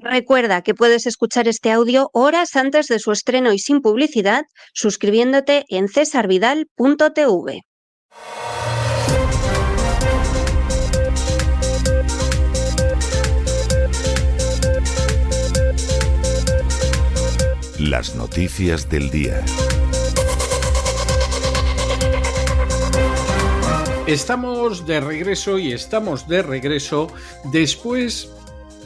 Recuerda que puedes escuchar este audio horas antes de su estreno y sin publicidad suscribiéndote en cesarvidal.tv. Las noticias del día. Estamos de regreso después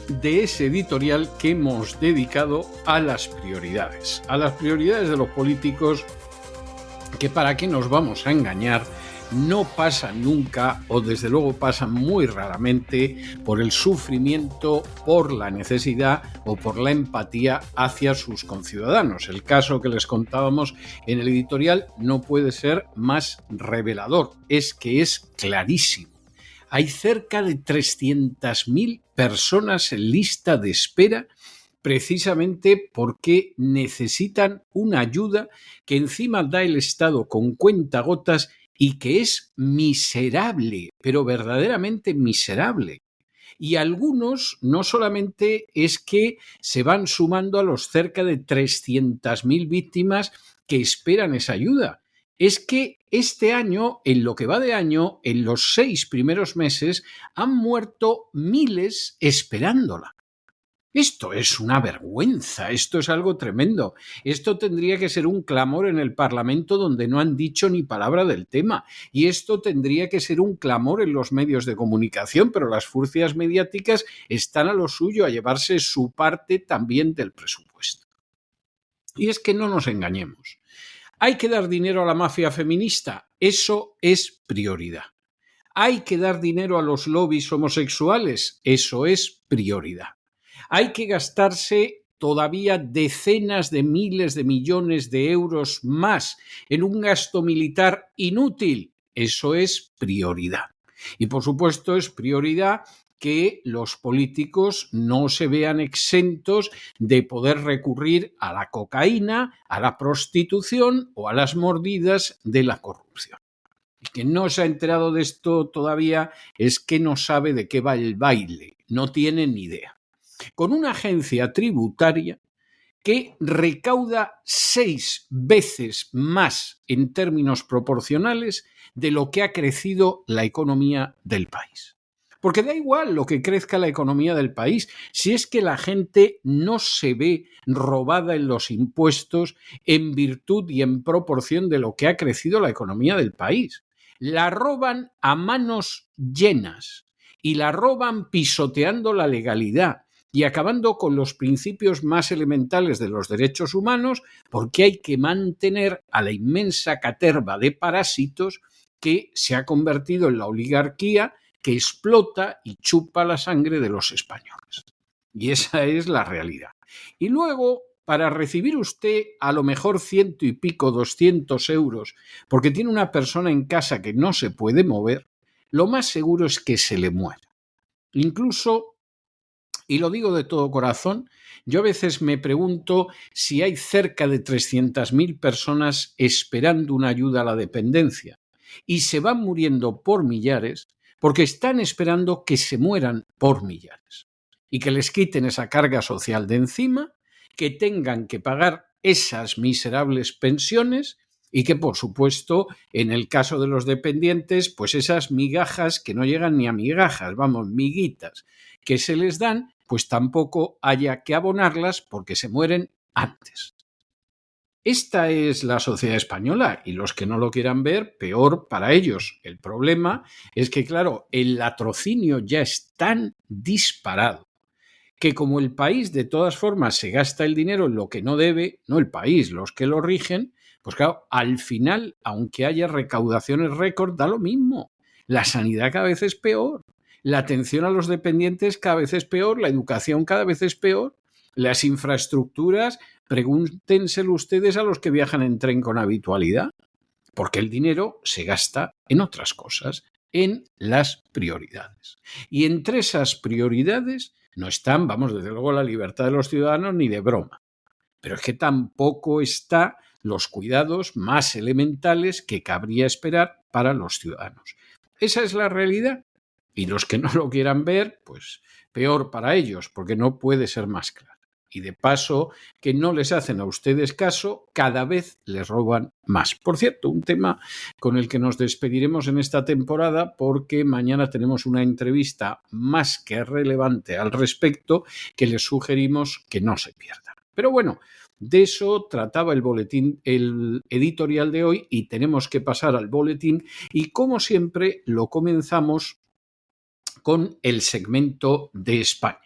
de ese editorial que hemos dedicado a las prioridades de los políticos, que para qué nos vamos a engañar, no pasan nunca, o desde luego pasan muy raramente, por el sufrimiento, por la necesidad o por la empatía hacia sus conciudadanos. El caso que les contábamos en el editorial no puede ser más revelador, es que es clarísimo. Hay cerca de 300.000 personas en lista de espera precisamente porque necesitan una ayuda que encima da el Estado con cuentagotas y que es miserable, pero verdaderamente miserable. Y algunos no solamente es que se van sumando a los cerca de 300.000 víctimas que esperan esa ayuda, es que este año, en lo que va de año, en los 6 primeros meses, han muerto miles esperándola. Esto es una vergüenza, esto es algo tremendo. Esto tendría que ser un clamor en el Parlamento donde no han dicho ni palabra del tema. Y esto tendría que ser un clamor en los medios de comunicación, pero las furcias mediáticas están a lo suyo, a llevarse su parte también del presupuesto. Y es que no nos engañemos. ¿Hay que dar dinero a la mafia feminista? Eso es prioridad. ¿Hay que dar dinero a los lobbies homosexuales? Eso es prioridad. Hay que gastarse todavía decenas de miles de millones de euros más en un gasto militar inútil. Eso es prioridad. Y por supuesto es prioridad que los políticos no se vean exentos de poder recurrir a la cocaína, a la prostitución o a las mordidas de la corrupción. El que no se ha enterado de esto todavía es que no sabe de qué va el baile, no tiene ni idea. Con una agencia tributaria que recauda 6 veces más en términos proporcionales de lo que ha crecido la economía del país. Porque da igual lo que crezca la economía del país, si es que la gente no se ve robada en los impuestos en virtud y en proporción de lo que ha crecido la economía del país. La roban a manos llenas y la roban pisoteando la legalidad y acabando con los principios más elementales de los derechos humanos, porque hay que mantener a la inmensa caterva de parásitos que se ha convertido en la oligarquía que explota y chupa la sangre de los españoles. Y esa es la realidad. Y luego, para recibir usted a lo mejor 100 y pico, 200 euros, porque tiene una persona en casa que no se puede mover, lo más seguro es que se le muera. Incluso, y lo digo de todo corazón, yo a veces me pregunto si hay cerca de 300.000 personas esperando una ayuda a la dependencia y se van muriendo por millares porque están esperando que se mueran por millares y que les quiten esa carga social de encima, que tengan que pagar esas miserables pensiones y que, por supuesto, en el caso de los dependientes, pues esas migajas que no llegan ni a migajas, vamos, miguitas, que se les dan, pues tampoco haya que abonarlas porque se mueren antes. Esta es la sociedad española y los que no lo quieran ver, peor para ellos. El problema es que, claro, el latrocinio ya es tan disparado que como el país de todas formas se gasta el dinero en lo que no debe, no el país, los que lo rigen, pues claro, al final, aunque haya recaudaciones récord, da lo mismo. La sanidad cada vez es peor, la atención a los dependientes cada vez es peor, la educación cada vez es peor, las infraestructuras, pregúntenselo ustedes a los que viajan en tren con habitualidad, porque el dinero se gasta en otras cosas, en las prioridades. Y entre esas prioridades no están, vamos, desde luego la libertad de los ciudadanos ni de broma. Pero es que tampoco está los cuidados más elementales que cabría esperar para los ciudadanos. Esa es la realidad. Y los que no lo quieran ver, pues peor para ellos, porque no puede ser más claro. Y de paso, que no les hacen a ustedes caso, cada vez les roban más. Por cierto, un tema con el que nos despediremos en esta temporada, porque mañana tenemos una entrevista más que relevante al respecto que les sugerimos que no se pierdan. Pero bueno, de eso trataba el editorial de hoy, y tenemos que pasar al boletín, y como siempre lo comenzamos con el segmento de España.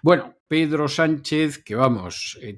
Bueno, Pedro Sánchez, que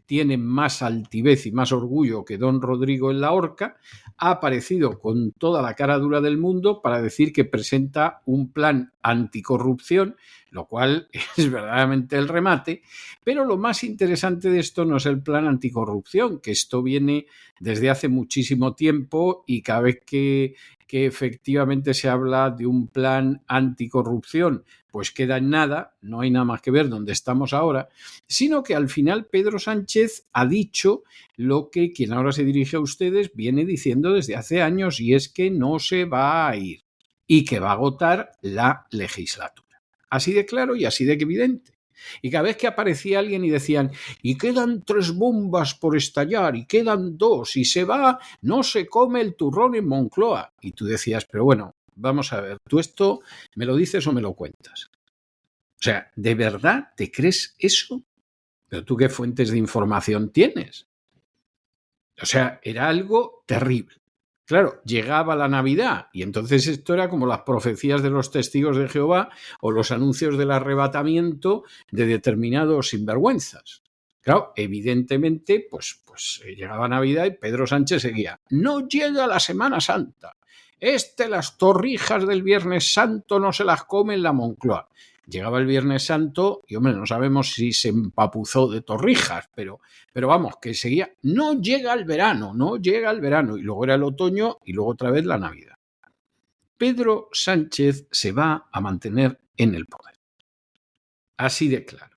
tiene más altivez y más orgullo que don Rodrigo en la horca, ha aparecido con toda la cara dura del mundo para decir que presenta un plan anticorrupción, lo cual es verdaderamente el remate, pero lo más interesante de esto no es el plan anticorrupción, que esto viene desde hace muchísimo tiempo, y cada vez que efectivamente se habla de un plan anticorrupción, pues queda en nada, no hay nada más que ver donde estamos ahora, sino que al final Pedro Sánchez ha dicho lo que quien ahora se dirige a ustedes viene diciendo desde hace años, y es que no se va a ir y que va a agotar la legislatura. Así de claro y así de evidente. Y cada vez que aparecía alguien y decían, y quedan 3 bombas por estallar, y quedan 2, y se va, no se come el turrón en Moncloa. Y tú decías, pero bueno, vamos a ver, ¿tú esto me lo dices o me lo cuentas? O sea, ¿de verdad te crees eso? ¿Pero tú qué fuentes de información tienes? O sea, era algo terrible. Claro, llegaba la Navidad y entonces esto era como las profecías de los testigos de Jehová o los anuncios del arrebatamiento de determinados sinvergüenzas. Claro, evidentemente, pues llegaba Navidad y Pedro Sánchez seguía. No llega la Semana Santa. Las torrijas del Viernes Santo no se las come en la Moncloa. Llegaba el Viernes Santo y, hombre, no sabemos si se empapuzó de torrijas, pero vamos, que seguía. No llega el verano, y luego era el otoño y luego otra vez la Navidad. Pedro Sánchez se va a mantener en el poder. Así de claro.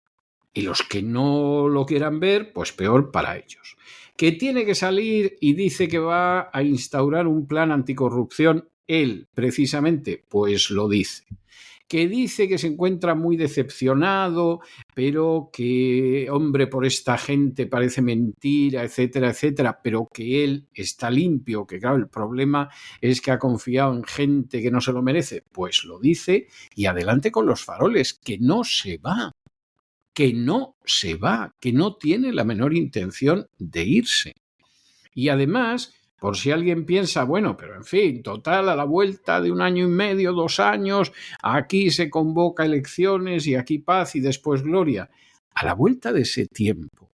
Y los que no lo quieran ver, pues peor para ellos. Que tiene que salir y dice que va a instaurar un plan anticorrupción, él precisamente, pues lo dice. Que dice que se encuentra muy decepcionado, pero que, hombre, por esta gente parece mentira, etcétera, etcétera, pero que él está limpio, que claro, el problema es que ha confiado en gente que no se lo merece, pues lo dice, y adelante con los faroles, que no se va, que no tiene la menor intención de irse. Y además, por si alguien piensa, bueno, pero en fin, total, a la vuelta de 1 año y medio, 2 años, aquí se convoca elecciones y aquí paz y después gloria. A la vuelta de ese tiempo,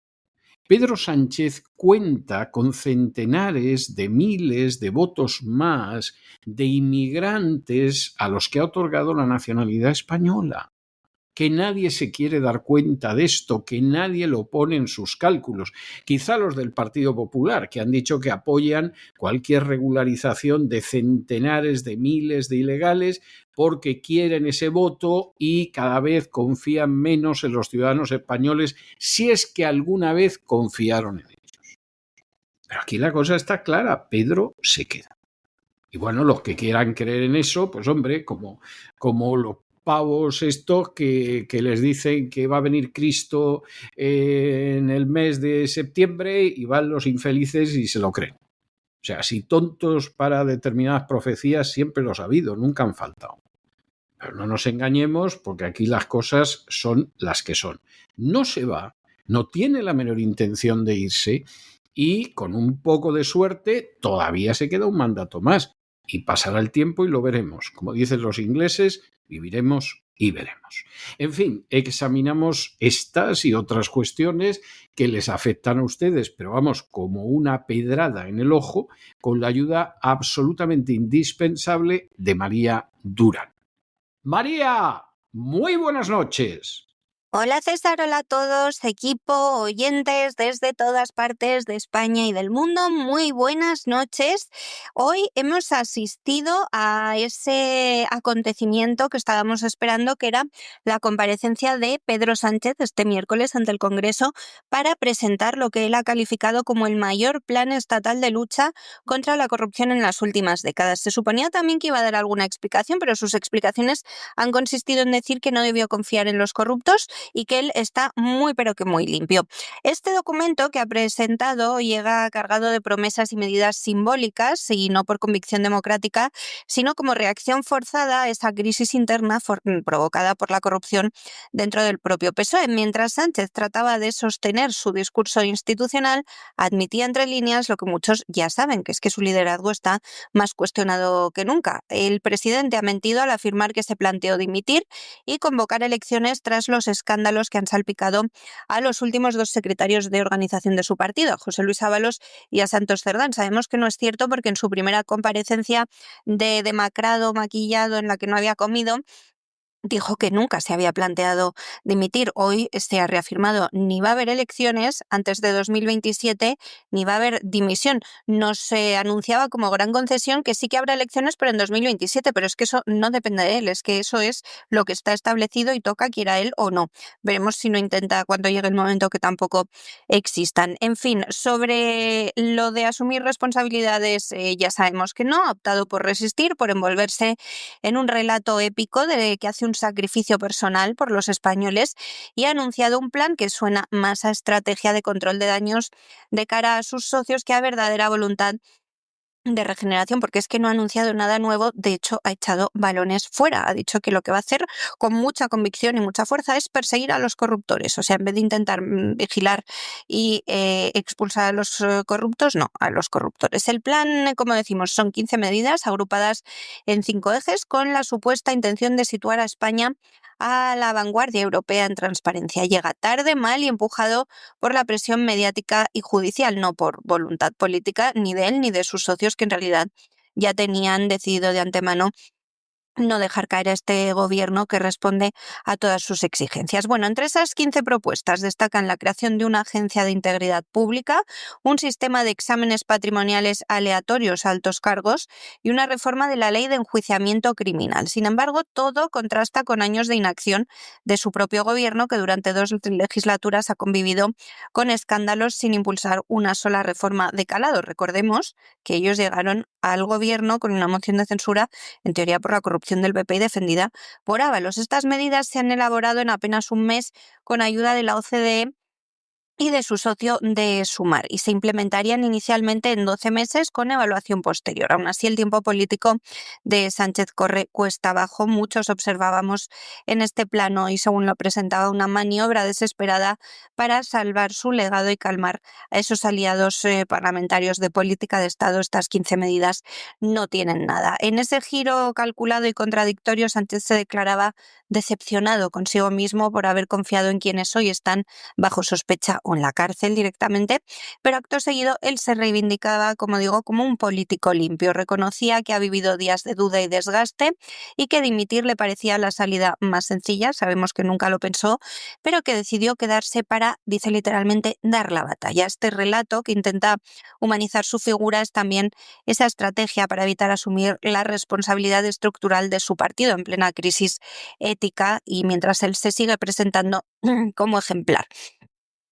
Pedro Sánchez cuenta con centenares de miles de votos más de inmigrantes a los que ha otorgado la nacionalidad española. Que nadie se quiere dar cuenta de esto, que nadie lo pone en sus cálculos. Quizá los del Partido Popular, que han dicho que apoyan cualquier regularización de centenares de miles de ilegales porque quieren ese voto y cada vez confían menos en los ciudadanos españoles, si es que alguna vez confiaron en ellos. Pero aquí la cosa está clara, Pedro se queda. Y bueno, los que quieran creer en eso, pues hombre, como los pavos estos que les dicen que va a venir Cristo en el mes de septiembre y van los infelices y se lo creen. O sea, si tontos para determinadas profecías siempre los ha habido, nunca han faltado. Pero no nos engañemos porque aquí las cosas son las que son. No se va, no tiene la menor intención de irse y con un poco de suerte todavía se queda un mandato más. Y pasará el tiempo y lo veremos. Como dicen los ingleses, viviremos y veremos. En fin, examinamos estas y otras cuestiones que les afectan a ustedes, pero vamos, como una pedrada en el ojo, con la ayuda absolutamente indispensable de María Durán. María, muy buenas noches. Hola César, hola a todos, equipo, oyentes desde todas partes de España y del mundo, muy buenas noches. Hoy hemos asistido a ese acontecimiento que estábamos esperando, que era la comparecencia de Pedro Sánchez este miércoles ante el Congreso para presentar lo que él ha calificado como el mayor plan estatal de lucha contra la corrupción en las últimas décadas. Se suponía también que iba a dar alguna explicación, pero sus explicaciones han consistido en decir que no debió confiar en los corruptos y que él está muy pero que muy limpio. Este documento que ha presentado llega cargado de promesas y medidas simbólicas y no por convicción democrática, sino como reacción forzada a esa crisis interna provocada por la corrupción dentro del propio PSOE. Mientras Sánchez trataba de sostener su discurso institucional, admitía entre líneas lo que muchos ya saben, que es que su liderazgo está más cuestionado que nunca. El presidente ha mentido al afirmar que se planteó dimitir y convocar elecciones tras los escándalos que han salpicado a los últimos dos secretarios de organización de su partido, a José Luis Ábalos y a Santos Cerdán. Sabemos que no es cierto porque en su primera comparecencia de demacrado, maquillado, en la que no había comido, dijo que nunca se había planteado dimitir. Hoy se ha reafirmado, ni va a haber elecciones antes de 2027, ni va a haber dimisión. Nos anunciaba como gran concesión que sí que habrá elecciones, pero en 2027, pero es que eso no depende de él, es que eso es lo que está establecido y toca, quiera él o no. Veremos si no intenta cuando llegue el momento que tampoco existan. En fin, sobre lo de asumir responsabilidades, ya sabemos que no, ha optado por resistir, por envolverse en un relato épico de que hace un sacrificio personal por los españoles y ha anunciado un plan que suena más a estrategia de control de daños de cara a sus socios que a verdadera voluntad de regeneración, porque es que no ha anunciado nada nuevo, de hecho ha echado balones fuera, ha dicho que lo que va a hacer con mucha convicción y mucha fuerza es perseguir a los corruptores, o sea, en vez de intentar vigilar y expulsar a los corruptos, no, a los corruptores. El plan, como decimos, son 15 medidas agrupadas en 5 ejes con la supuesta intención de situar a España a la vanguardia europea en transparencia. Llega tarde, mal y empujado por la presión mediática y judicial, no por voluntad política ni de él ni de sus socios, que en realidad ya tenían decidido de antemano no dejar caer a este gobierno que responde a todas sus exigencias. Bueno, entre esas 15 propuestas destacan la creación de una agencia de integridad pública, un sistema de exámenes patrimoniales aleatorios a altos cargos y una reforma de la ley de enjuiciamiento criminal. Sin embargo, todo contrasta con años de inacción de su propio gobierno, que durante 2 legislaturas ha convivido con escándalos sin impulsar una sola reforma de calado. Recordemos que ellos llegaron al gobierno con una moción de censura, en teoría por la corrupción del PP y defendida por Ábalos. Estas medidas se han elaborado en apenas un mes con ayuda de la OCDE y de su socio de Sumar, y se implementarían inicialmente en 12 meses con evaluación posterior. Aún así, el tiempo político de Sánchez corre cuesta abajo. Muchos observábamos en este plano y según lo presentaba una maniobra desesperada para salvar su legado y calmar a esos aliados parlamentarios de política de Estado. Estas 15 medidas no tienen nada. En ese giro calculado y contradictorio, Sánchez se declaraba decepcionado consigo mismo por haber confiado en quienes hoy están bajo sospecha o en la cárcel directamente, pero acto seguido él se reivindicaba, como digo, como un político limpio. Reconocía que ha vivido días de duda y desgaste y que dimitir le parecía la salida más sencilla, sabemos que nunca lo pensó, pero que decidió quedarse para, dice literalmente, dar la batalla. Este relato que intenta humanizar su figura es también esa estrategia para evitar asumir la responsabilidad estructural de su partido en plena crisis ética y mientras él se sigue presentando como ejemplar.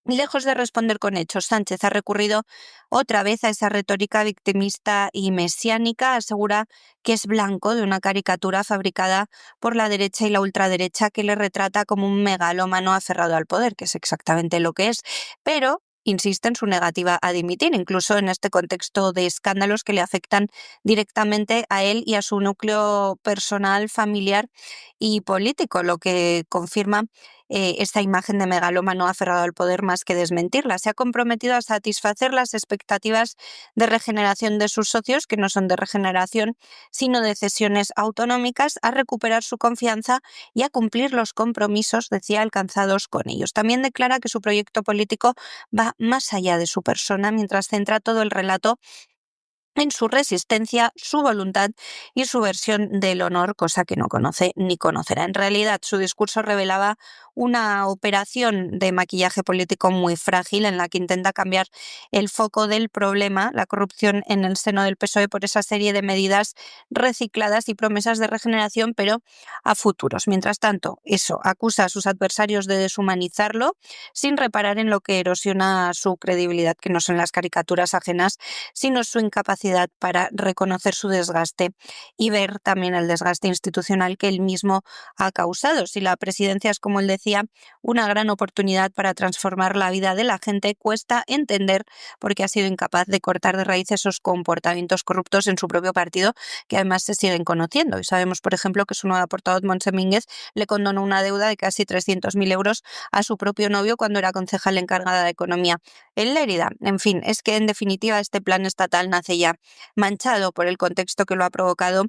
Lejos de responder con hechos, Sánchez ha recurrido otra vez a esa retórica victimista y mesiánica. Asegura que es blanco de una caricatura fabricada por la derecha y la ultraderecha que le retrata como un megalómano aferrado al poder, que es exactamente lo que es, pero insiste en su negativa a dimitir, incluso en este contexto de escándalos que le afectan directamente a él y a su núcleo personal, familiar y político, lo que confirma esta imagen de megalómano aferrado al poder más que desmentirla. Se ha comprometido a satisfacer las expectativas de regeneración de sus socios, que no son de regeneración, sino de cesiones autonómicas, a recuperar su confianza y a cumplir los compromisos, decía, alcanzados con ellos. También declara que su proyecto político va más allá de su persona, mientras centra todo el relato en su resistencia, su voluntad y su versión del honor, cosa que no conoce ni conocerá. En realidad, su discurso revelaba una operación de maquillaje político muy frágil en la que intenta cambiar el foco del problema, la corrupción en el seno del PSOE, por esa serie de medidas recicladas y promesas de regeneración, pero a futuros. Mientras tanto, eso acusa a sus adversarios de deshumanizarlo sin reparar en lo que erosiona su credibilidad, que no son las caricaturas ajenas, sino su incapacidad para reconocer su desgaste y ver también el desgaste institucional que él mismo ha causado. Si la presidencia es, como él decía, una gran oportunidad para transformar la vida de la gente, cuesta entender por qué ha sido incapaz de cortar de raíz esos comportamientos corruptos en su propio partido, que además se siguen conociendo. Y sabemos, por ejemplo, que su nueva portavoz, Montse Mínguez, le condonó una deuda de casi 300.000 euros a su propio novio cuando era concejal encargada de Economía en Lérida. En fin, es que en definitiva este plan estatal nace ya manchado por el contexto que lo ha provocado.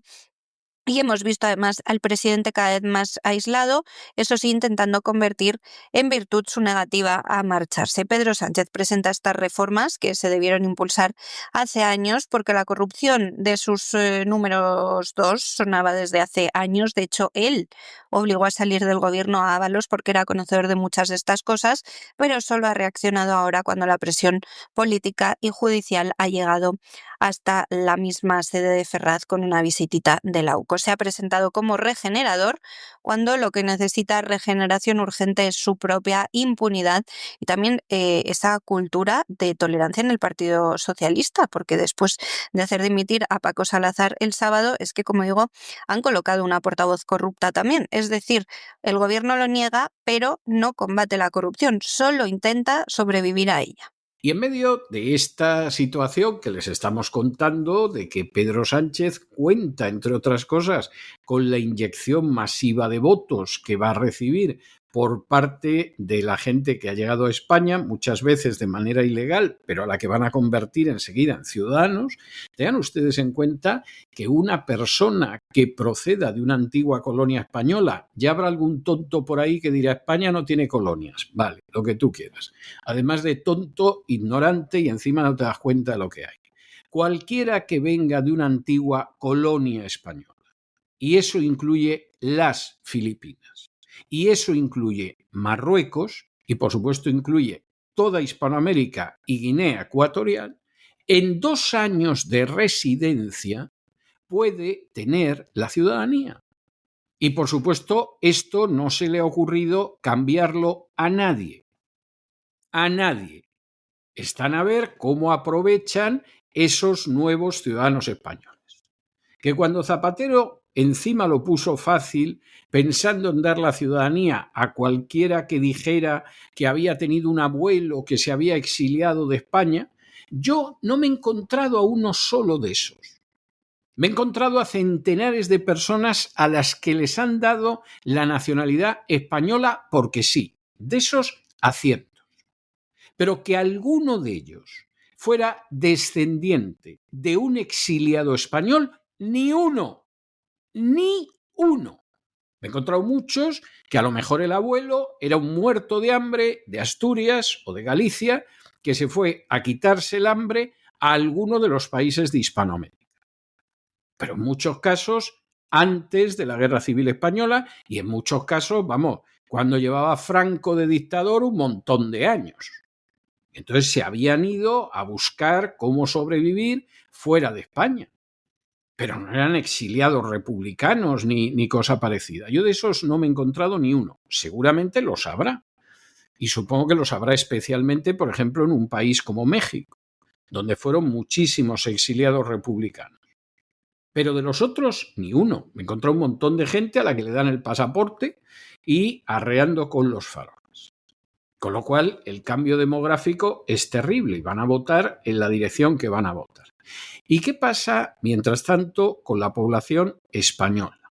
Y hemos visto además al presidente cada vez más aislado, eso sí, intentando convertir en virtud su negativa a marcharse. Pedro Sánchez presenta estas reformas que se debieron impulsar hace años porque la corrupción de sus números dos sonaba desde hace años. De hecho, él obligó a salir del gobierno a Ábalos porque era conocedor de muchas de estas cosas, pero solo ha reaccionado ahora cuando la presión política y judicial ha llegado hasta la misma sede de Ferraz con una visitita de la UCO. Se ha presentado como regenerador cuando lo que necesita regeneración urgente es su propia impunidad y también esa cultura de tolerancia en el Partido Socialista, porque después de hacer dimitir a Paco Salazar el sábado, es que, como digo, han colocado una portavoz corrupta también. Es decir, el gobierno lo niega, pero no combate la corrupción, solo intenta sobrevivir a ella. Y en medio de esta situación que les estamos contando, de que Pedro Sánchez cuenta, entre otras cosas, con la inyección masiva de votos que va a recibir por parte de la gente que ha llegado a España, muchas veces de manera ilegal, pero a la que van a convertir enseguida en ciudadanos, tengan ustedes en cuenta que una persona que proceda de una antigua colonia española, ya habrá algún tonto por ahí que dirá España no tiene colonias, vale, lo que tú quieras. Además de tonto, ignorante y encima no te das cuenta de lo que hay. Cualquiera que venga de una antigua colonia española, y eso incluye las Filipinas, y eso incluye Marruecos, y por supuesto incluye toda Hispanoamérica y Guinea Ecuatorial, en 2 años de residencia puede tener la ciudadanía. Y por supuesto, esto no se le ha ocurrido cambiarlo a nadie. A nadie. Están a ver cómo aprovechan esos nuevos ciudadanos españoles. Que cuando Zapatero encima lo puso fácil, pensando en dar la ciudadanía a cualquiera que dijera que había tenido un abuelo que se había exiliado de España, yo no me he encontrado a uno solo de esos. Me he encontrado a centenares de personas a las que les han dado la nacionalidad española porque sí, de esos a cientos. Pero que alguno de ellos fuera descendiente de un exiliado español, ni uno. Ni uno. Me he encontrado muchos que a lo mejor el abuelo era un muerto de hambre de Asturias o de Galicia que se fue a quitarse el hambre a alguno de los países de Hispanoamérica. Pero en muchos casos antes de la Guerra Civil Española y en muchos casos, vamos, cuando llevaba Franco de dictador un montón de años. Entonces se habían ido a buscar cómo sobrevivir fuera de España. Pero no eran exiliados republicanos ni cosa parecida. Yo de esos no me he encontrado ni uno. Seguramente los habrá. Y supongo que los habrá especialmente, por ejemplo, en un país como México, donde fueron muchísimos exiliados republicanos. Pero de los otros, ni uno. Me he encontrado un montón de gente a la que le dan el pasaporte y arreando con los faroles. Con lo cual, el cambio demográfico es terrible y van a votar en la dirección que van a votar. ¿Y qué pasa, mientras tanto, con la población española?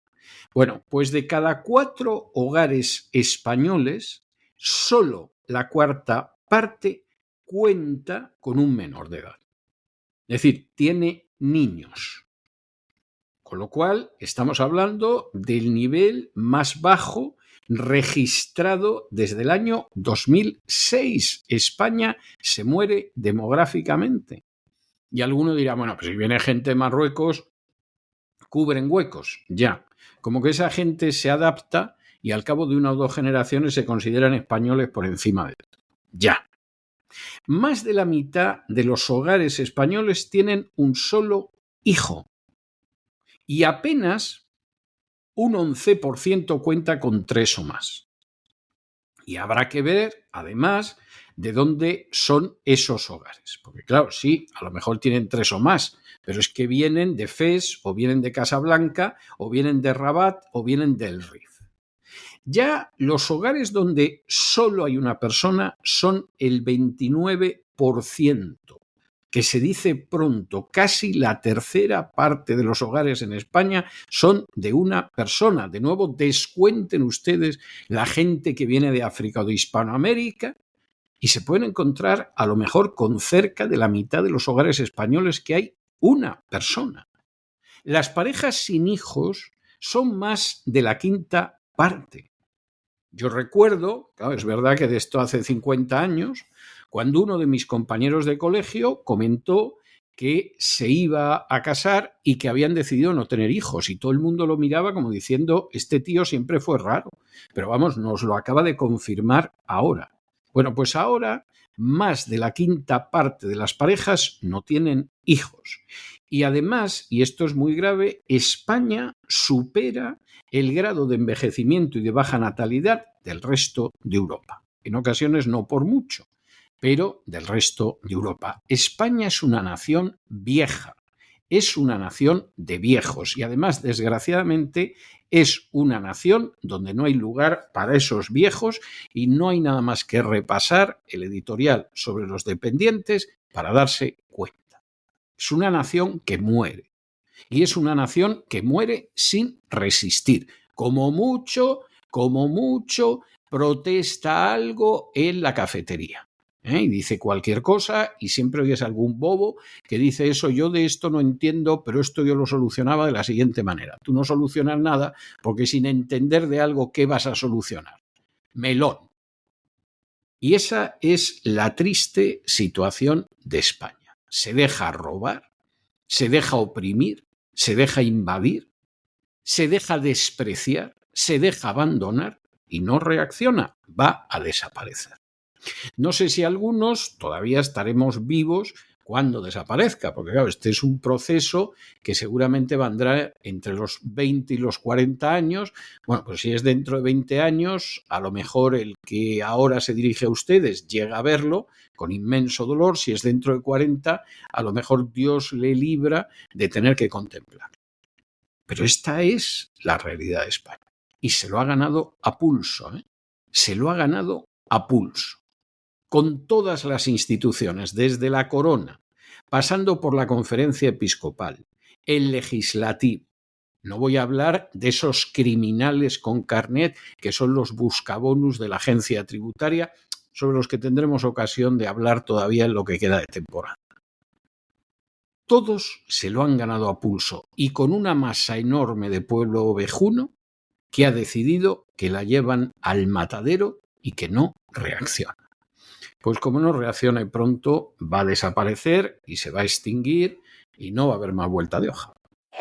Bueno, pues de cada 4 hogares españoles, solo la 1/4 parte cuenta con un menor de edad. Es decir, tiene niños. Con lo cual, estamos hablando del nivel más bajo registrado desde el año 2006. España se muere demográficamente. Y alguno dirá, bueno, pues si viene gente de Marruecos, cubren huecos, ya. Como que esa gente se adapta y al cabo de 1 o 2 generaciones se consideran españoles por encima de todo. Ya. Más de la mitad de los hogares españoles tienen un solo hijo y apenas un 11% cuenta con 3 o más. Y habrá que ver, además, de dónde son esos hogares. Porque claro, sí, a lo mejor tienen 3 o más, pero es que vienen de Fez, o vienen de Casablanca, o vienen de Rabat, o vienen del Rif. Ya los hogares donde solo hay una persona son el 29%, que se dice pronto, casi la tercera parte de los hogares en España son de una persona. De nuevo, descuenten ustedes la gente que viene de África o de Hispanoamérica y se pueden encontrar a lo mejor con cerca de la mitad de los hogares españoles que hay una persona. Las parejas sin hijos son más de la quinta parte. Yo recuerdo, claro, es verdad que de esto hace 50 años, cuando uno de mis compañeros de colegio comentó que se iba a casar y que habían decidido no tener hijos y todo el mundo lo miraba como diciendo, este tío siempre fue raro, pero vamos, nos lo acaba de confirmar ahora. Bueno, pues ahora más de la quinta parte de las parejas no tienen hijos. Y además, y esto es muy grave, España supera el grado de envejecimiento y de baja natalidad del resto de Europa. En ocasiones no por mucho, pero del resto de Europa. España es una nación vieja, es una nación de viejos y además, desgraciadamente, es una nación donde no hay lugar para esos viejos y no hay nada más que repasar el editorial sobre los dependientes para darse cuenta. Es una nación que muere. Y es una nación que muere sin resistir. Como mucho, protesta algo en la cafetería. Y dice cualquier cosa y siempre oyes algún bobo que dice eso, yo de esto no entiendo, pero esto yo lo solucionaba de la siguiente manera. Tú no solucionas nada porque sin entender de algo, ¿qué vas a solucionar? Melón. Y esa es la triste situación de España. Se deja robar, se deja oprimir, se deja invadir, se deja despreciar, se deja abandonar y no reacciona, va a desaparecer. No sé si algunos todavía estaremos vivos cuando desaparezca, porque claro, este es un proceso que seguramente vendrá entre los 20 y los 40 años. Bueno, pues si es dentro de 20 años, a lo mejor el que ahora se dirige a ustedes llega a verlo con inmenso dolor. Si es dentro de 40, a lo mejor Dios le libra de tener que contemplar. Pero esta es la realidad de España. Y se lo ha ganado a pulso, ¿eh? Se lo ha ganado a pulso. Con todas las instituciones, desde la corona, pasando por la conferencia episcopal, el legislativo. No voy a hablar de esos criminales con carnet que son los buscabonus de la agencia tributaria, sobre los que tendremos ocasión de hablar todavía en lo que queda de temporada. Todos se lo han ganado a pulso y con una masa enorme de pueblo ovejuno que ha decidido que la llevan al matadero y que no reacciona. Pues como no reaccione pronto, va a desaparecer y se va a extinguir y no va a haber más vuelta de hoja.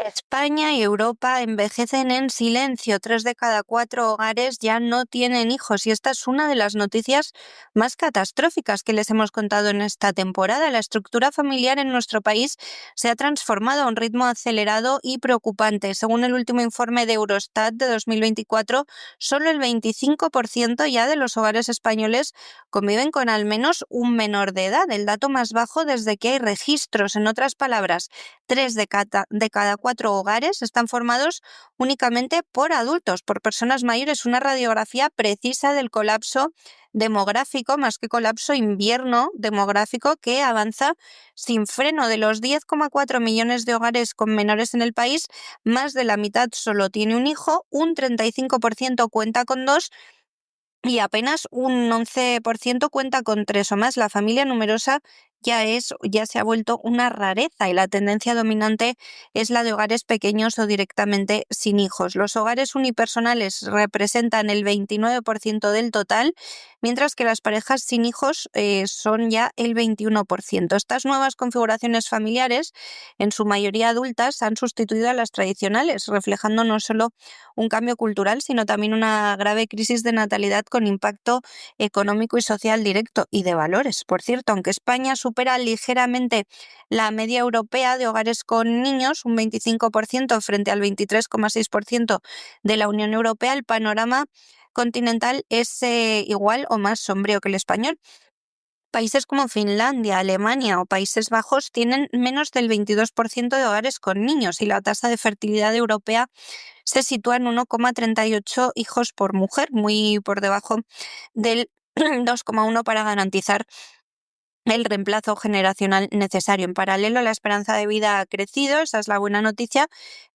España y Europa envejecen en silencio. 3 de cada 4 hogares ya no tienen hijos y esta es una de las noticias más catastróficas que les hemos contado en esta temporada. La estructura familiar en nuestro país se ha transformado a un ritmo acelerado y preocupante. Según el último informe de Eurostat de 2024, solo el 25% ya de los hogares españoles conviven con al menos un menor de edad, el dato más bajo desde que hay registros. En otras palabras, 3 de cada 4 hogares están formados únicamente por adultos, por personas mayores. Una radiografía precisa del colapso demográfico, más que colapso, invierno demográfico que avanza sin freno. De los 10,4 millones de hogares con menores en el país, más de la mitad solo tiene un hijo, un 35% cuenta con 2 y apenas un 11% cuenta con 3 o más. La familia numerosa ya se ha vuelto una rareza y la tendencia dominante es la de hogares pequeños o directamente sin hijos. Los hogares unipersonales representan el 29% del total, mientras que las parejas sin hijos son ya el 21%. Estas nuevas configuraciones familiares, en su mayoría adultas, han sustituido a las tradicionales, reflejando no solo un cambio cultural, sino también una grave crisis de natalidad con impacto económico y social directo y de valores. Por cierto, aunque España supera ligeramente la media europea de hogares con niños, un 25% frente al 23,6% de la Unión Europea, el panorama continental es igual o más sombrío que el español. Países como Finlandia, Alemania o Países Bajos tienen menos del 22% de hogares con niños y la tasa de fertilidad europea se sitúa en 1,38 hijos por mujer, muy por debajo del 2,1 para garantizar el reemplazo generacional necesario. En paralelo, la esperanza de vida ha crecido, esa es la buena noticia,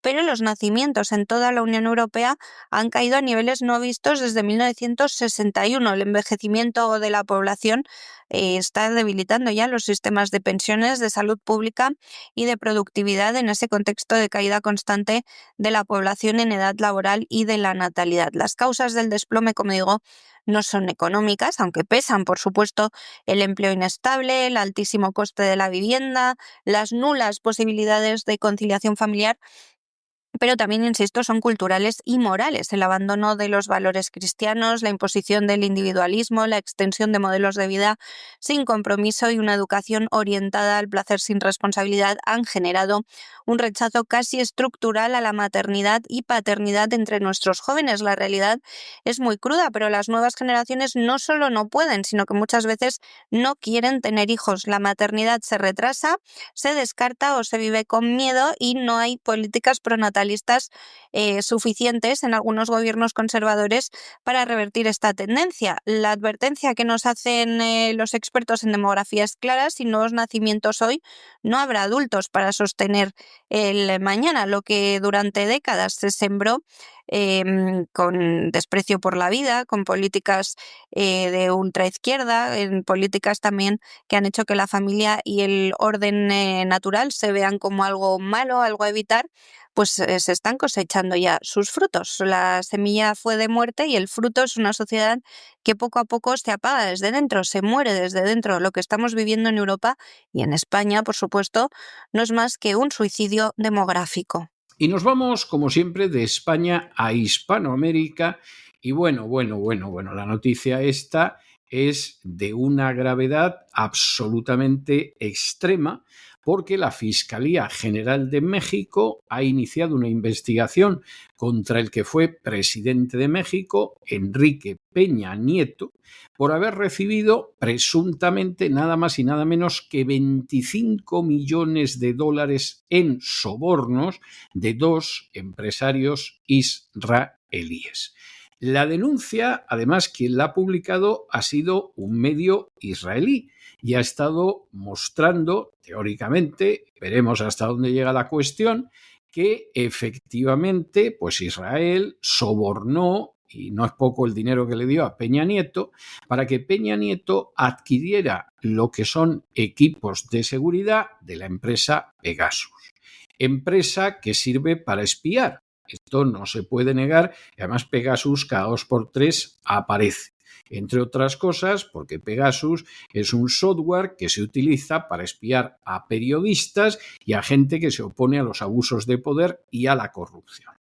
pero los nacimientos en toda la Unión Europea han caído a niveles no vistos desde 1961. El envejecimiento de la población está debilitando ya los sistemas de pensiones, de salud pública y de productividad en ese contexto de caída constante de la población en edad laboral y de la natalidad. Las causas del desplome, como digo, no son económicas, aunque pesan, por supuesto, el empleo inestable, el altísimo coste de la vivienda, las nulas posibilidades de conciliación familiar, pero también, insisto, son culturales y morales. El abandono de los valores cristianos, la imposición del individualismo, la extensión de modelos de vida sin compromiso y una educación orientada al placer sin responsabilidad han generado un rechazo casi estructural a la maternidad y paternidad entre nuestros jóvenes. La realidad es muy cruda, pero las nuevas generaciones no solo no pueden, sino que muchas veces no quieren tener hijos. La maternidad se retrasa, se descarta o se vive con miedo y no hay políticas pronatalistas suficientes en algunos gobiernos conservadores para revertir esta tendencia. La advertencia que nos hacen los expertos en demografía es clara: sin nuevos nacimientos hoy, no habrá adultos para sostener el mañana. Lo que durante décadas se sembró con desprecio por la vida, con políticas de ultraizquierda, en políticas también que han hecho que la familia y el orden natural se vean como algo malo, algo a evitar, pues se están cosechando ya sus frutos. La semilla fue de muerte y el fruto es una sociedad que poco a poco se apaga desde dentro, se muere desde dentro. Lo que estamos viviendo en Europa y en España, por supuesto, no es más que un suicidio demográfico. Y nos vamos, como siempre, de España a Hispanoamérica. Y bueno, la noticia esta es de una gravedad absolutamente extrema, porque la Fiscalía General de México ha iniciado una investigación contra el que fue presidente de México, Enrique Peña Nieto, por haber recibido presuntamente nada más y nada menos que 25 millones de dólares en sobornos de dos empresarios israelíes. La denuncia, además, quien la ha publicado ha sido un medio israelí y ha estado mostrando, teóricamente, veremos hasta dónde llega la cuestión, que efectivamente, pues Israel sobornó, y no es poco el dinero que le dio a Peña Nieto, para que Peña Nieto adquiriera lo que son equipos de seguridad de la empresa Pegasus, empresa que sirve para espiar. Esto no se puede negar, y además Pegasus cada 2x3 aparece. Entre otras cosas, porque Pegasus es un software que se utiliza para espiar a periodistas y a gente que se opone a los abusos de poder y a la corrupción.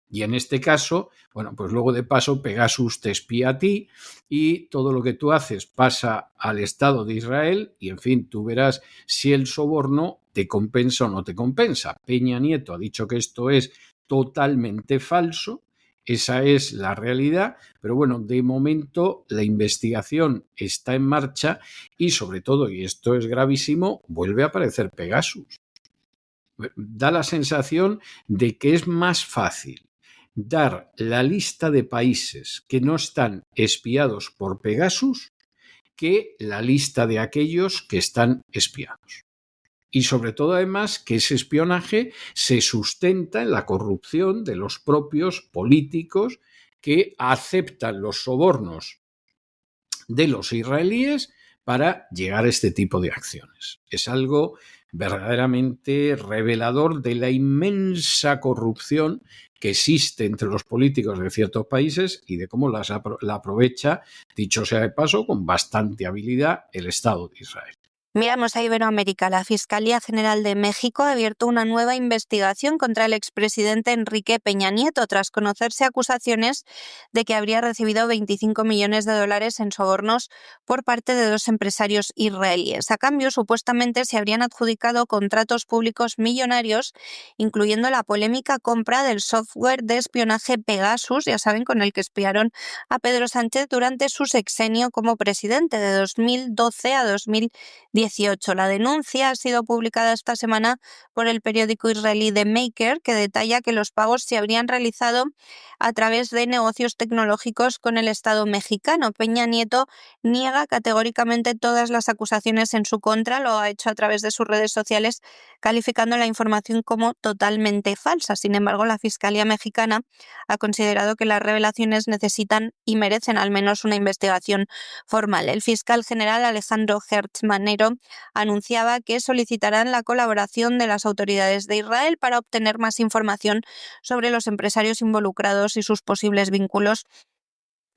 Y en este caso, bueno, pues luego de paso Pegasus te espía a ti y todo lo que tú haces pasa al Estado de Israel y, en fin, tú verás si el soborno te compensa o no te compensa. Peña Nieto ha dicho que esto es totalmente falso. Esa es la realidad, pero bueno, de momento la investigación está en marcha y, sobre todo, y esto es gravísimo, vuelve a aparecer Pegasus. Da la sensación de que es más fácil dar la lista de países que no están espiados por Pegasus que la lista de aquellos que están espiados. Y sobre todo, además, que ese espionaje se sustenta en la corrupción de los propios políticos que aceptan los sobornos de los israelíes para llegar a este tipo de acciones. Es algo verdaderamente revelador de la inmensa corrupción que existe entre los políticos de ciertos países y de cómo la aprovecha, dicho sea de paso, con bastante habilidad el Estado de Israel. Miramos a Iberoamérica. La Fiscalía General de México ha abierto una nueva investigación contra el expresidente Enrique Peña Nieto tras conocerse acusaciones de que habría recibido 25 millones de dólares en sobornos por parte de 2 empresarios israelíes. A cambio, supuestamente se habrían adjudicado contratos públicos millonarios, incluyendo la polémica compra del software de espionaje Pegasus, ya saben, con el que espiaron a Pedro Sánchez durante su sexenio como presidente de 2012 a 2018. La denuncia ha sido publicada esta semana por el periódico israelí The Maker, que detalla que los pagos se habrían realizado a través de negocios tecnológicos con el Estado mexicano. Peña Nieto niega categóricamente todas las acusaciones en su contra, lo ha hecho a través de sus redes sociales, calificando la información como totalmente falsa. Sin embargo, la Fiscalía mexicana ha considerado que las revelaciones necesitan y merecen al menos una investigación formal. El fiscal general Alejandro Hertz Manero anunciaba que solicitarán la colaboración de las autoridades de Israel para obtener más información sobre los empresarios involucrados y sus posibles vínculos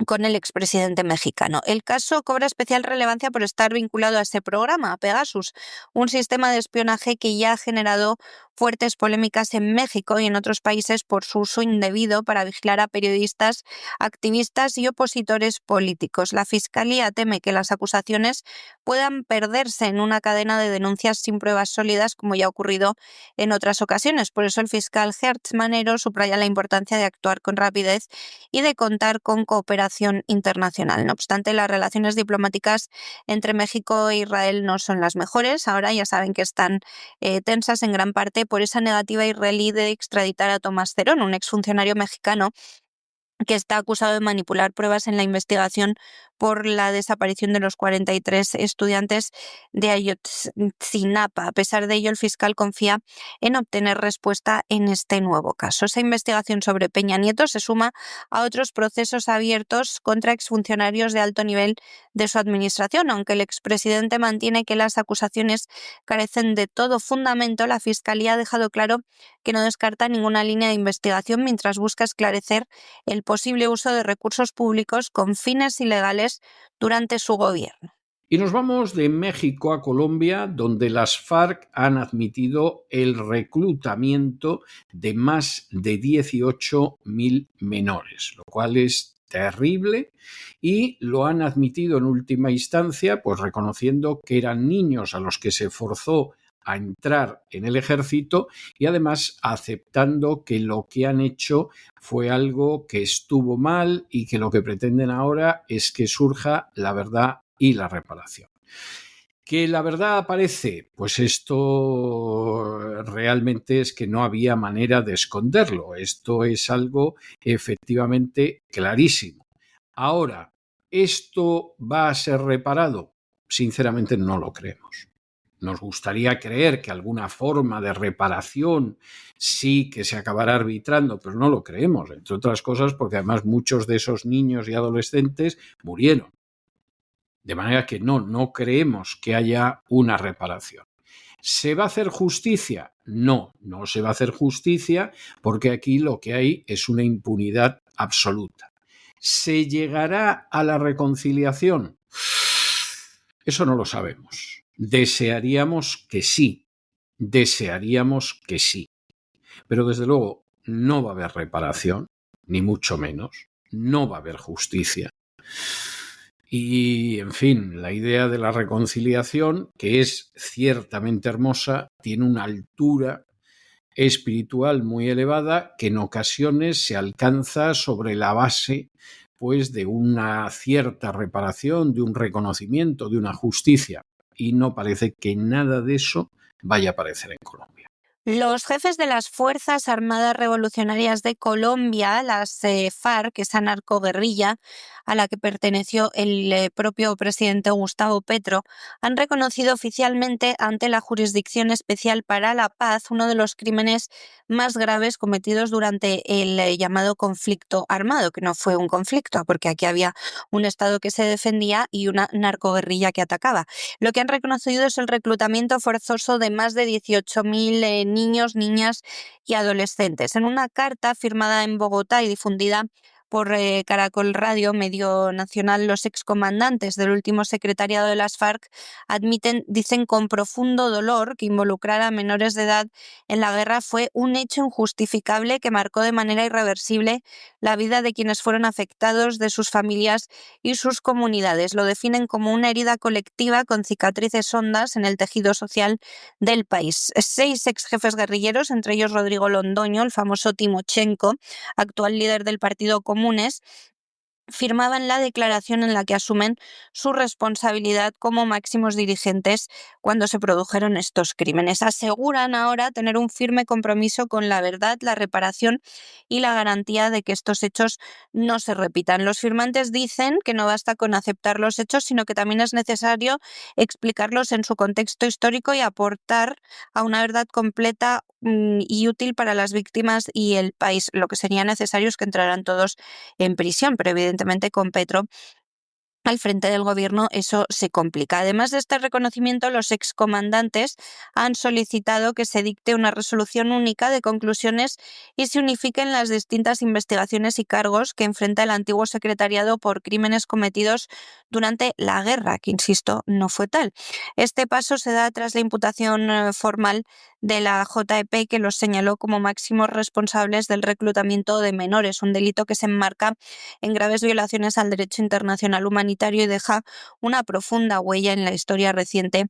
con el expresidente mexicano. El caso cobra especial relevancia por estar vinculado a este programa, Pegasus, un sistema de espionaje que ya ha generado fuertes polémicas en México y en otros países por su uso indebido para vigilar a periodistas, activistas y opositores políticos. La Fiscalía teme que las acusaciones puedan perderse en una cadena de denuncias sin pruebas sólidas, como ya ha ocurrido en otras ocasiones. Por eso el fiscal Hertz Manero subraya la importancia de actuar con rapidez y de contar con cooperación internacional. No obstante, las relaciones diplomáticas entre México e Israel no son las mejores. Ahora ya saben que están tensas en gran parte por esa negativa israelí de extraditar a Tomás Cerón, un exfuncionario mexicano que está acusado de manipular pruebas en la investigación por la desaparición de los 43 estudiantes de Ayotzinapa. A pesar de ello, el fiscal confía en obtener respuesta en este nuevo caso. Esa investigación sobre Peña Nieto se suma a otros procesos abiertos contra exfuncionarios de alto nivel de su administración. Aunque el expresidente mantiene que las acusaciones carecen de todo fundamento, la Fiscalía ha dejado claro que no descarta ninguna línea de investigación mientras busca esclarecer el posible uso de recursos públicos con fines ilegales durante su gobierno. Y nos vamos de México a Colombia, donde las FARC han admitido el reclutamiento de más de 18.000 menores, lo cual es terrible, y lo han admitido en última instancia, pues reconociendo que eran niños a los que se forzó a entrar en el ejército y además aceptando que lo que han hecho fue algo que estuvo mal y que lo que pretenden ahora es que surja la verdad y la reparación. ¿Que la verdad aparece? Pues esto realmente es que no había manera de esconderlo. Esto es algo efectivamente clarísimo. Ahora, ¿esto va a ser reparado? Sinceramente no lo creemos. Nos gustaría creer que alguna forma de reparación sí que se acabará arbitrando, pero no lo creemos, entre otras cosas porque además muchos de esos niños y adolescentes murieron. De manera que no creemos que haya una reparación. ¿Se va a hacer justicia? No se va a hacer justicia porque aquí lo que hay es una impunidad absoluta. ¿Se llegará a la reconciliación? Eso no lo sabemos. Desearíamos que sí, pero desde luego no va a haber reparación, ni mucho menos, no va a haber justicia. Y, en fin, la idea de la reconciliación, que es ciertamente hermosa, tiene una altura espiritual muy elevada que en ocasiones se alcanza sobre la base pues de una cierta reparación, de un reconocimiento, de una justicia. Y no parece que nada de eso vaya a aparecer en Colombia. Los jefes de las Fuerzas Armadas Revolucionarias de Colombia, las FARC, esa narcoguerrilla a la que perteneció el propio presidente Gustavo Petro, han reconocido oficialmente ante la Jurisdicción Especial para la Paz uno de los crímenes más graves cometidos durante el llamado conflicto armado, que no fue un conflicto, porque aquí había un Estado que se defendía y una narcoguerrilla que atacaba. Lo que han reconocido es el reclutamiento forzoso de más de 18.000 niños, niñas y adolescentes. En una carta firmada en Bogotá y difundida por Caracol Radio, medio nacional, los excomandantes del último secretariado de las FARC dicen con profundo dolor que involucrar a menores de edad en la guerra fue un hecho injustificable que marcó de manera irreversible la vida de quienes fueron afectados, de sus familias y sus comunidades. Lo definen como una herida colectiva con cicatrices hondas en el tejido social del país. 6 ex jefes guerrilleros, entre ellos Rodrigo Londoño, el famoso Timochenko, actual líder del Partido Comunes, firmaban la declaración en la que asumen su responsabilidad como máximos dirigentes cuando se produjeron estos crímenes. Aseguran ahora tener un firme compromiso con la verdad, la reparación y la garantía de que estos hechos no se repitan. Los firmantes dicen que no basta con aceptar los hechos, sino que también es necesario explicarlos en su contexto histórico y aportar a una verdad completa y útil para las víctimas y el país. Lo que sería necesario es que entraran todos en prisión, pero evidentemente con Petro al frente del gobierno eso se complica. Además de este reconocimiento, los excomandantes han solicitado que se dicte una resolución única de conclusiones y se unifiquen las distintas investigaciones y cargos que enfrenta el antiguo secretariado por crímenes cometidos durante la guerra, que insisto, no fue tal. Este paso se da tras la imputación formal de la JEP, que los señaló como máximos responsables del reclutamiento de menores, un delito que se enmarca en graves violaciones al derecho internacional humanitario y deja una profunda huella en la historia reciente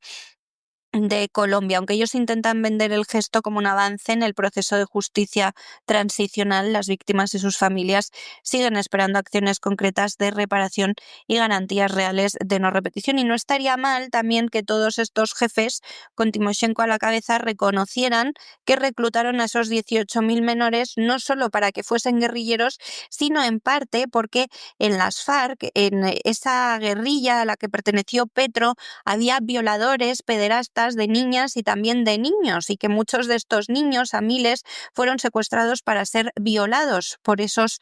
de Colombia. Aunque ellos intentan vender el gesto como un avance en el proceso de justicia transicional, las víctimas y sus familias siguen esperando acciones concretas de reparación y garantías reales de no repetición. Y no estaría mal también que todos estos jefes, con Timoshenko a la cabeza, reconocieran que reclutaron a esos 18.000 menores no solo para que fuesen guerrilleros, sino en parte porque en las FARC, en esa guerrilla a la que perteneció Petro, había violadores, pederastas de niñas y también de niños, y que muchos de estos niños, a miles, fueron secuestrados para ser violados por esos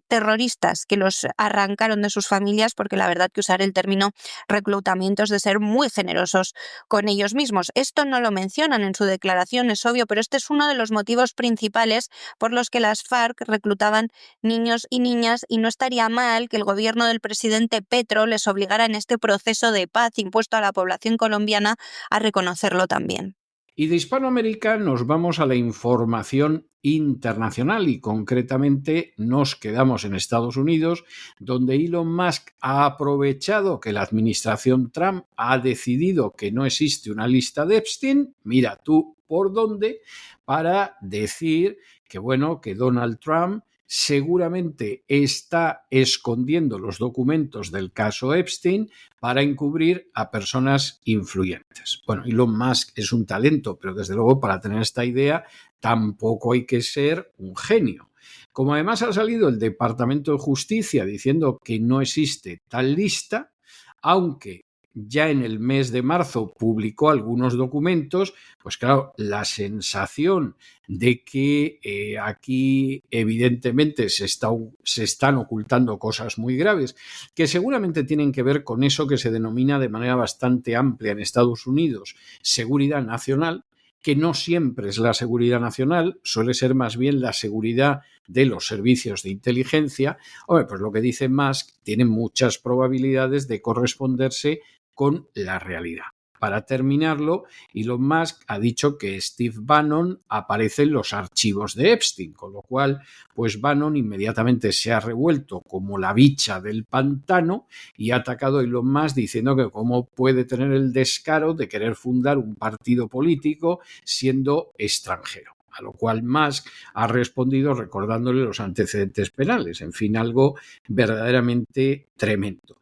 terroristas que los arrancaron de sus familias, porque la verdad que usar el término reclutamiento es de ser muy generosos con ellos mismos. Esto no lo mencionan en su declaración, es obvio, pero este es uno de los motivos principales por los que las FARC reclutaban niños y niñas, y no estaría mal que el gobierno del presidente Petro les obligara en este proceso de paz impuesto a la población colombiana a reconocerlo también. Y de Hispanoamérica nos vamos a la información internacional y concretamente nos quedamos en Estados Unidos, donde Elon Musk ha aprovechado que la administración Trump ha decidido que no existe una lista de Epstein, mira tú por dónde, para decir que bueno, que Donald Trump seguramente está escondiendo los documentos del caso Epstein para encubrir a personas influyentes. Bueno, Elon Musk es un talento, pero desde luego para tener esta idea tampoco hay que ser un genio. Como además ha salido el Departamento de Justicia diciendo que no existe tal lista, aunque ya en el mes de marzo publicó algunos documentos, pues claro, la sensación de que aquí evidentemente se están ocultando cosas muy graves, que seguramente tienen que ver con eso que se denomina de manera bastante amplia en Estados Unidos seguridad nacional, que no siempre es la seguridad nacional, suele ser más bien la seguridad de los servicios de inteligencia. Hombre, pues lo que dice Musk tiene muchas probabilidades de corresponderse con la realidad. Para terminarlo, Elon Musk ha dicho que Steve Bannon aparece en los archivos de Epstein, con lo cual, pues Bannon inmediatamente se ha revuelto como la bicha del pantano y ha atacado a Elon Musk diciendo que cómo puede tener el descaro de querer fundar un partido político siendo extranjero. A lo cual Musk ha respondido recordándole los antecedentes penales. En fin, algo verdaderamente tremendo.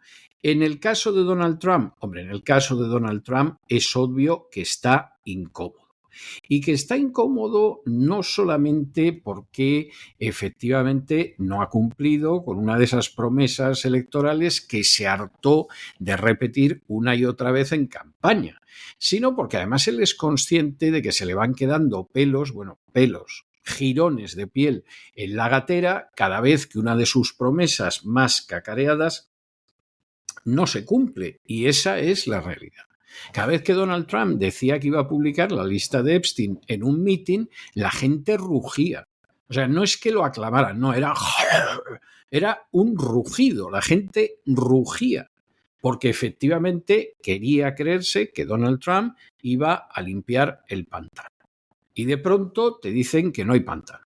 En el caso de Donald Trump, hombre, en el caso de Donald Trump es obvio que está incómodo. y que está incómodo no solamente porque efectivamente no ha cumplido con una de esas promesas electorales que se hartó de repetir una y otra vez en campaña, sino porque además él es consciente de que se le van quedando jirones de piel en la gatera cada vez que una de sus promesas más cacareadas no se cumple, y esa es la realidad. Cada vez que Donald Trump decía que iba a publicar la lista de Epstein en un meeting, la gente rugía. O sea, no es que lo aclamaran, no, era un rugido, la gente rugía, porque efectivamente quería creerse que Donald Trump iba a limpiar el pantano. Y de pronto te dicen que no hay pantano.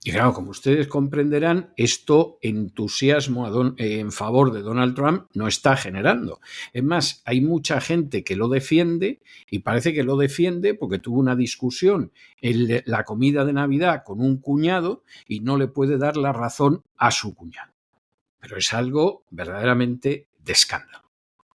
Y claro, como ustedes comprenderán, esto entusiasmo en favor de Donald Trump no está generando. Es más, hay mucha gente que lo defiende y parece que lo defiende porque tuvo una discusión en la comida de Navidad con un cuñado y no le puede dar la razón a su cuñado. Pero es algo verdaderamente de escándalo.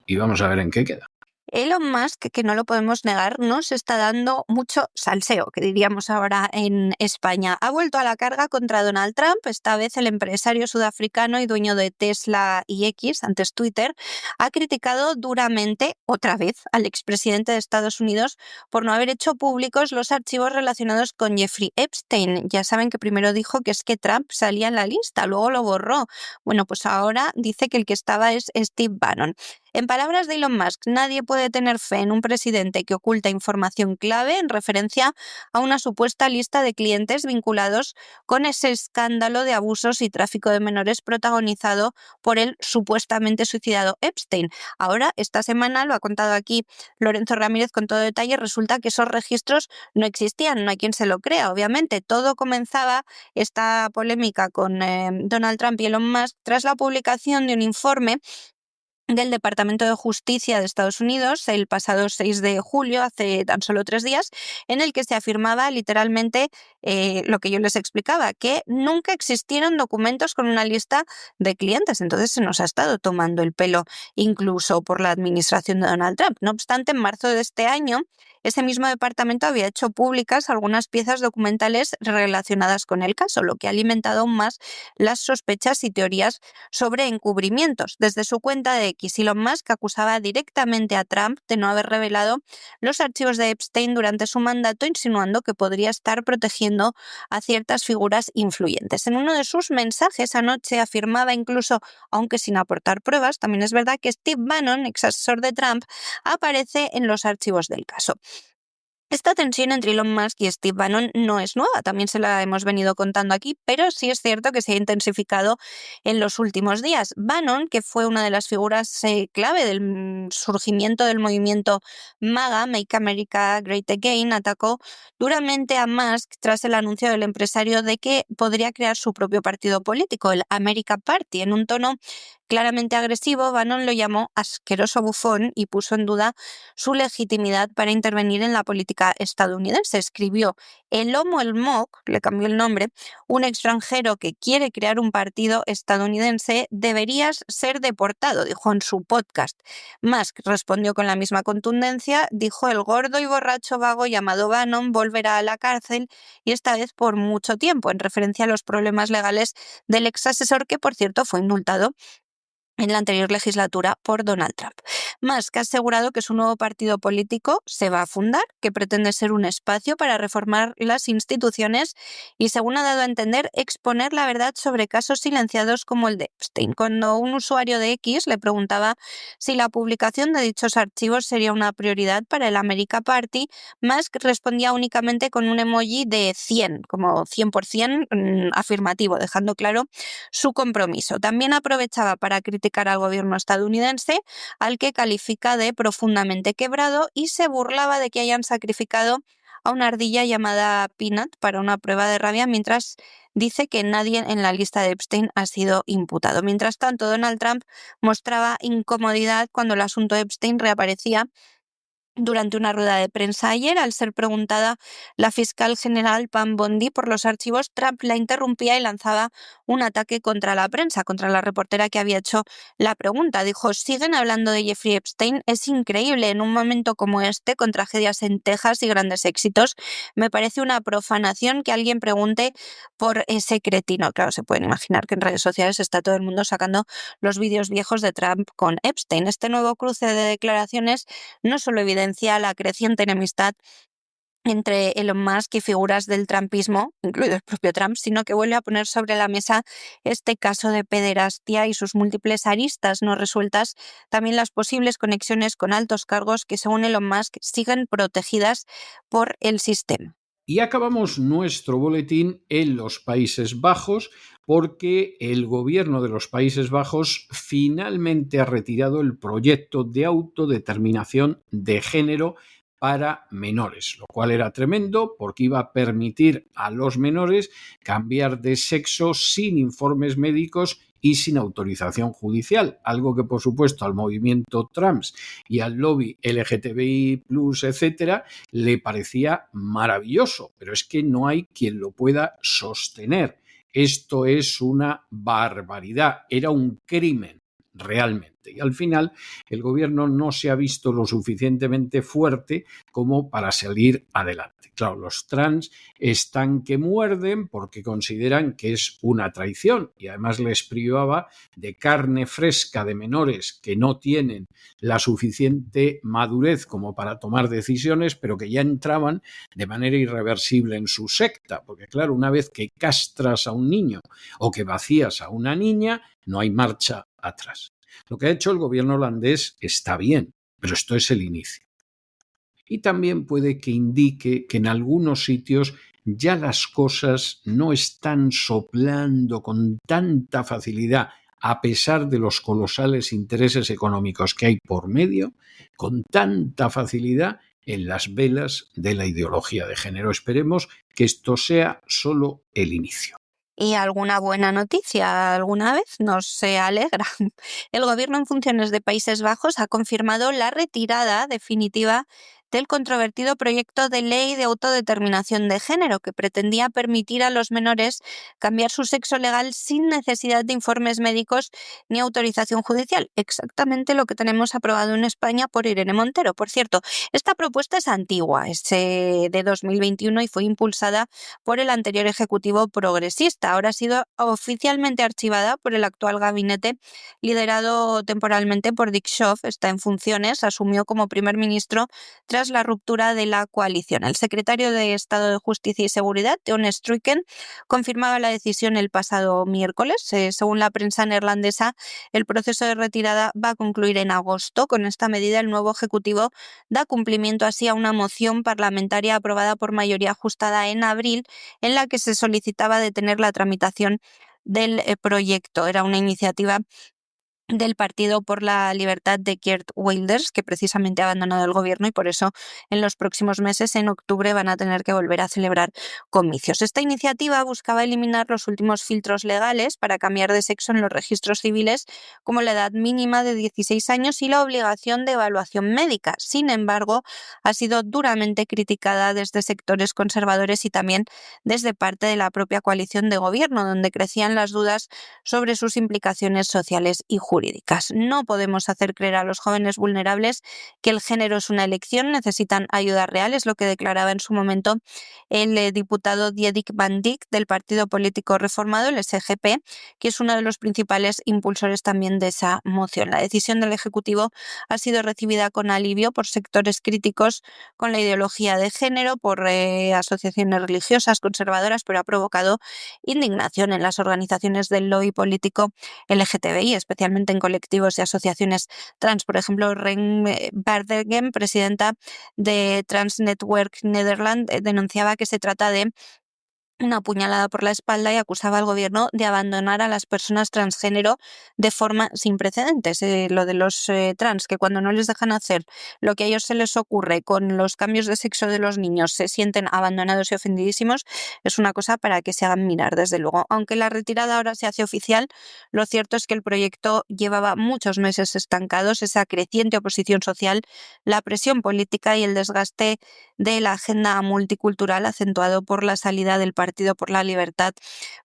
Y vamos a ver en qué queda. Elon Musk, que no lo podemos negar, nos está dando mucho salseo, que diríamos ahora en España. Ha vuelto a la carga contra Donald Trump, esta vez el empresario sudafricano y dueño de Tesla y X, antes Twitter, ha criticado duramente, otra vez, al expresidente de Estados Unidos por no haber hecho públicos los archivos relacionados con Jeffrey Epstein. Ya saben que primero dijo que es que Trump salía en la lista, luego lo borró. Bueno, pues ahora dice que el que estaba es Steve Bannon. En palabras de Elon Musk, nadie puede tener fe en un presidente que oculta información clave en referencia a una supuesta lista de clientes vinculados con ese escándalo de abusos y tráfico de menores protagonizado por el supuestamente suicidado Epstein. Ahora, esta semana, lo ha contado aquí Lorenzo Ramírez con todo detalle, resulta que esos registros no existían, no hay quien se lo crea, obviamente. Todo comenzaba, esta polémica con Donald Trump y Elon Musk, tras la publicación de un informe del Departamento de Justicia de Estados Unidos el pasado 6 de julio, hace tan solo 3 días, en el que se afirmaba literalmente lo que yo les explicaba, que nunca existieron documentos con una lista de clientes. Entonces se nos ha estado tomando el pelo incluso por la administración de Donald Trump. No obstante, en marzo de este año, ese mismo departamento había hecho públicas algunas piezas documentales relacionadas con el caso, lo que ha alimentado aún más las sospechas y teorías sobre encubrimientos. Desde su cuenta de X, Elon Musk acusaba directamente a Trump de no haber revelado los archivos de Epstein durante su mandato, insinuando que podría estar protegiendo a ciertas figuras influyentes. En uno de sus mensajes anoche afirmaba incluso, aunque sin aportar pruebas, también es verdad que Steve Bannon, ex asesor de Trump, aparece en los archivos del caso. Esta tensión entre Elon Musk y Steve Bannon no es nueva, también se la hemos venido contando aquí, pero sí es cierto que se ha intensificado en los últimos días. Bannon, que fue una de las figuras clave del surgimiento del movimiento MAGA, Make America Great Again, atacó duramente a Musk tras el anuncio del empresario de que podría crear su propio partido político, el America Party. En un tono claramente agresivo, Bannon lo llamó asqueroso bufón y puso en duda su legitimidad para intervenir en la política estadounidense. Escribió: el Homo el Mock, le cambió el nombre, un extranjero que quiere crear un partido estadounidense, deberías ser deportado, dijo en su podcast. Musk respondió con la misma contundencia, dijo: el gordo y borracho vago llamado Bannon volverá a la cárcel, y esta vez por mucho tiempo, en referencia a los problemas legales del ex asesor, que por cierto fue indultado en la anterior legislatura por Donald Trump. Musk ha asegurado que su nuevo partido político se va a fundar, que pretende ser un espacio para reformar las instituciones y, según ha dado a entender, exponer la verdad sobre casos silenciados como el de Epstein. Cuando un usuario de X le preguntaba si la publicación de dichos archivos sería una prioridad para el America Party, Musk respondía únicamente con un emoji de 100, como 100% afirmativo, dejando claro su compromiso. También aprovechaba para criticar al gobierno estadounidense, al que califica de profundamente quebrado, y se burlaba de que hayan sacrificado a una ardilla llamada Peanut para una prueba de rabia, mientras dice que nadie en la lista de Epstein ha sido imputado. Mientras tanto, Donald Trump mostraba incomodidad cuando el asunto de Epstein reaparecía Durante una rueda de prensa ayer, al ser preguntada la fiscal general Pam Bondi por los archivos, Trump la interrumpía y lanzaba un ataque contra la prensa, contra la reportera que había hecho la pregunta. Dijo: siguen hablando de Jeffrey Epstein, es increíble en un momento como este, con tragedias en Texas y grandes éxitos. Me parece una profanación que alguien pregunte por ese cretino. Claro, se pueden imaginar que en redes sociales está todo el mundo sacando los vídeos viejos de Trump con Epstein. Este nuevo cruce de declaraciones no solo evidencia la creciente enemistad entre Elon Musk y figuras del trumpismo, incluido el propio Trump, sino que vuelve a poner sobre la mesa este caso de pederastia y sus múltiples aristas no resueltas, también las posibles conexiones con altos cargos que, según Elon Musk, siguen protegidas por el sistema. Y acabamos nuestro boletín en los Países Bajos, porque el gobierno de los Países Bajos finalmente ha retirado el proyecto de autodeterminación de género para menores, lo cual era tremendo porque iba a permitir a los menores cambiar de sexo sin informes médicos y sin autorización judicial, algo que por supuesto al movimiento trans y al lobby LGTBI+, etcétera, le parecía maravilloso, pero es que no hay quien lo pueda sostener. Esto es una barbaridad, era un crimen realmente. Y al final el gobierno no se ha visto lo suficientemente fuerte como para salir adelante. Claro, los trans están que muerden porque consideran que es una traición y además les privaba de carne fresca de menores que no tienen la suficiente madurez como para tomar decisiones, pero que ya entraban de manera irreversible en su secta, porque claro, una vez que castras a un niño o que vacías a una niña, no hay marcha atrás. Lo que ha hecho el gobierno holandés está bien, pero esto es el inicio. Y también puede que indique que en algunos sitios ya las cosas no están soplando con tanta facilidad, a pesar de los colosales intereses económicos que hay por medio, con tanta facilidad en las velas de la ideología de género. Esperemos que esto sea solo el inicio. ¿Y alguna buena noticia alguna vez? Nos alegra. El gobierno en funciones de Países Bajos ha confirmado la retirada definitiva del controvertido proyecto de ley de autodeterminación de género que pretendía permitir a los menores cambiar su sexo legal sin necesidad de informes médicos ni autorización judicial. Exactamente lo que tenemos aprobado en España por Irene Montero. Por cierto, esta propuesta es antigua, es de 2021 y fue impulsada por el anterior ejecutivo progresista. Ahora ha sido oficialmente archivada por el actual gabinete liderado temporalmente por Dick Schoof. Está en funciones, asumió como primer ministro tras la ruptura de la coalición. El secretario de Estado de Justicia y Seguridad, Teun Struiken, confirmaba la decisión el pasado miércoles. Según la prensa neerlandesa, el proceso de retirada va a concluir en agosto. Con esta medida, el nuevo ejecutivo da cumplimiento así a una moción parlamentaria aprobada por mayoría ajustada en abril, en la que se solicitaba detener la tramitación del proyecto. Era una iniciativa del Partido por la Libertad de Geert Wilders, que precisamente ha abandonado el gobierno y por eso en los próximos meses, en octubre, van a tener que volver a celebrar comicios. Esta iniciativa buscaba eliminar los últimos filtros legales para cambiar de sexo en los registros civiles, como la edad mínima de 16 años y la obligación de evaluación médica. Sin embargo, ha sido duramente criticada desde sectores conservadores y también desde parte de la propia coalición de gobierno, donde crecían las dudas sobre sus implicaciones sociales y jurídicas. No podemos hacer creer a los jóvenes vulnerables que el género es una elección, necesitan ayuda real, es lo que declaraba en su momento el diputado Diederik van Dijk del partido político reformado, el SGP, que es uno de los principales impulsores también de esa moción. La decisión del Ejecutivo ha sido recibida con alivio por sectores críticos con la ideología de género, por asociaciones religiosas conservadoras, pero ha provocado indignación en las organizaciones del lobby político LGTBI, especialmente en colectivos y asociaciones trans. Por ejemplo, Ren Bardegen, presidenta de Trans Network Nederland, denunciaba que se trata de una puñalada por la espalda y acusaba al gobierno de abandonar a las personas transgénero de forma sin precedentes. Lo de los trans, que cuando no les dejan hacer lo que a ellos se les ocurre con los cambios de sexo de los niños se sienten abandonados y ofendidísimos, es una cosa para que se hagan mirar, desde luego. Aunque la retirada ahora se hace oficial, lo cierto es que el proyecto llevaba muchos meses estancados. Esa creciente oposición social, la presión política y el desgaste de la agenda multicultural acentuado por la salida del Partido por la Libertad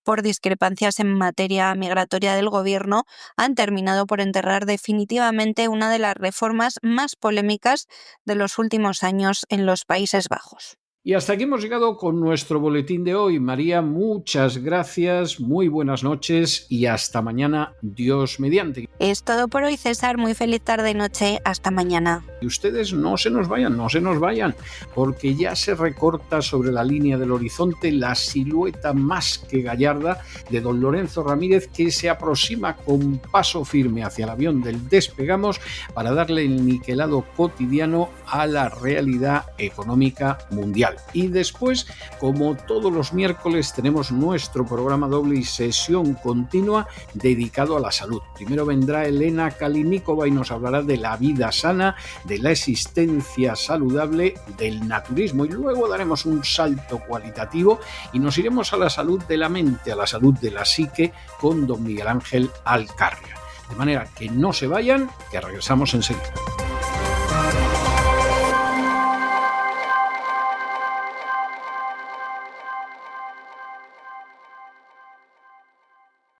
por discrepancias en materia migratoria del gobierno han terminado por enterrar definitivamente una de las reformas más polémicas de los últimos años en los Países Bajos. Y hasta aquí hemos llegado con nuestro boletín de hoy. María, muchas gracias, muy buenas noches y hasta mañana, Dios mediante. Es todo por hoy, César. Muy feliz tarde y noche. Hasta mañana. Y ustedes no se nos vayan, porque ya se recorta sobre la línea del horizonte la silueta más que gallarda de don Lorenzo Ramírez, que se aproxima con paso firme hacia el avión del Despegamos para darle el niquelado cotidiano a la realidad económica mundial. Y después, como todos los miércoles, tenemos nuestro programa doble y sesión continua dedicado a la salud. Primero vendrá Elena Kaliníkova y nos hablará de la vida sana, de la existencia saludable, del naturismo, y luego daremos un salto cualitativo y nos iremos a la salud de la mente, a la salud de la psique, con don Miguel Ángel Alcarria. De manera que no se vayan, que regresamos enseguida.